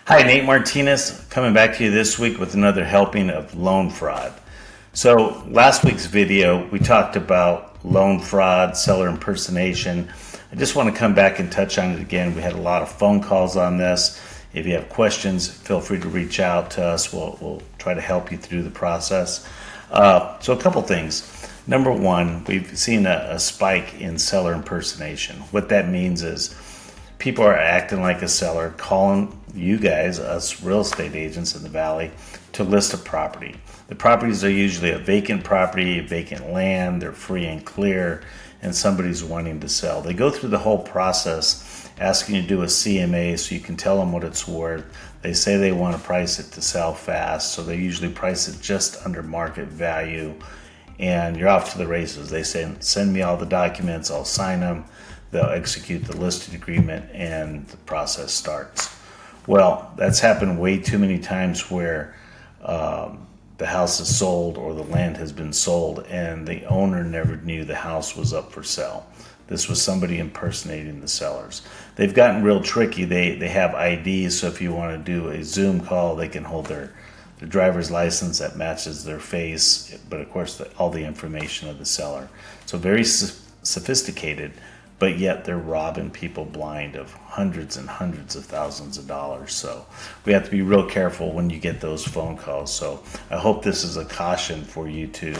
Hi, Nate Martinez, coming back to you this week with another helping of loan fraud. So, last week's video, we talked about loan fraud, seller impersonation. I just want to come back and touch on it again. We had a lot of phone calls on this. If you have questions, feel free to reach out to us. We'll try to help you through the process. So, a couple things. Number one, we've seen a spike in seller impersonation. What that means is people are acting like a seller, calling you guys, us real estate agents in the Valley, to list a property. The properties are usually a vacant property, vacant land, they're free and clear, and somebody's wanting to sell. They go through the whole process asking you to do a CMA so you can tell them what it's worth. They say they want to price it to sell fast, so they usually price it just under market value, and you're off to the races. They say, send me all the documents, I'll sign them. They'll execute the listed agreement and the process starts. Well, that's happened way too many times where the house is sold or the land has been sold and the owner never knew the house was up for sale. This was somebody impersonating the sellers. They've gotten real tricky. They have IDs, so if you want to do a Zoom call, they can hold their driver's license that matches their face, but of course all the information of the seller. So very sophisticated, but yet they're robbing people blind of hundreds and hundreds of thousands of dollars. So we have to be real careful when you get those phone calls. So I hope this is a caution for you to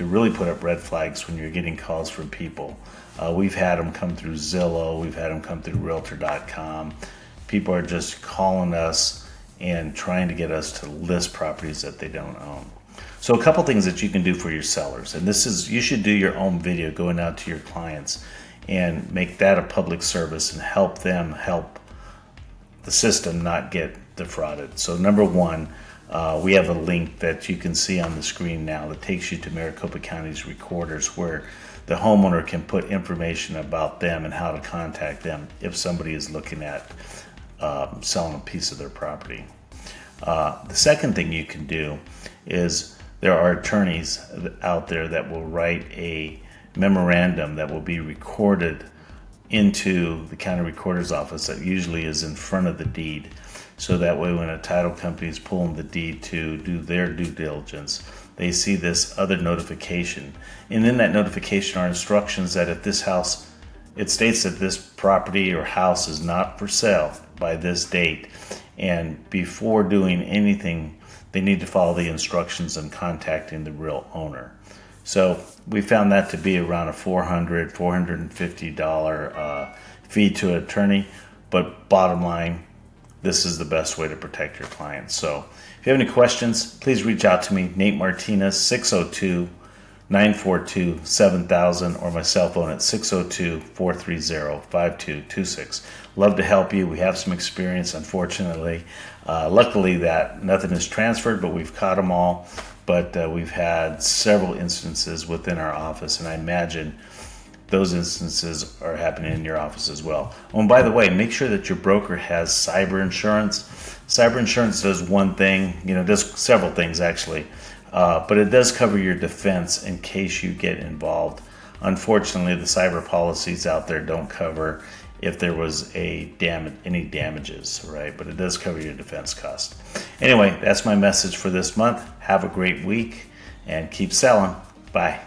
really put up red flags when you're getting calls from people. We've had them come through Zillow, we've had them come through Realtor.com. People are just calling us and trying to get us to list properties that they don't own. So a couple things that you can do for your sellers, and this is, you should do your own video going out to your clients and make that a public service and help them help the system not get defrauded. So number one, we have a link that you can see on the screen now that takes you to Maricopa County's recorders where the homeowner can put information about them and how to contact them if somebody is looking at selling a piece of their property. The second thing you can do is there are attorneys out there that will write a memorandum that will be recorded into the county recorder's office that usually is in front of the deed. So that way when a title company is pulling the deed to do their due diligence, they see this other notification. And in that notification are instructions that if this house, it states that this property or house is not for sale by this date. And before doing anything, they need to follow the instructions in contacting the real owner. So we found that to be around a $400, $450 fee to an attorney. But bottom line, this is the best way to protect your clients. So if you have any questions, please reach out to me, Nate Martinez, 602-942-7000, or my cell phone at 602-430-5226. Love to help you. We have some experience, unfortunately. Luckily that nothing is transferred, but we've caught them all. But we've had several instances within our office, and I imagine those instances are happening in your office as well. Oh, and by the way, make sure that your broker has cyber insurance. Cyber insurance does one thing, does several things actually, but it does cover your defense in case you get involved. Unfortunately, the cyber policies out there don't cover if there was any damages, right? But it does cover your defense cost. Anyway, that's my message for this month. Have a great week and keep selling. Bye.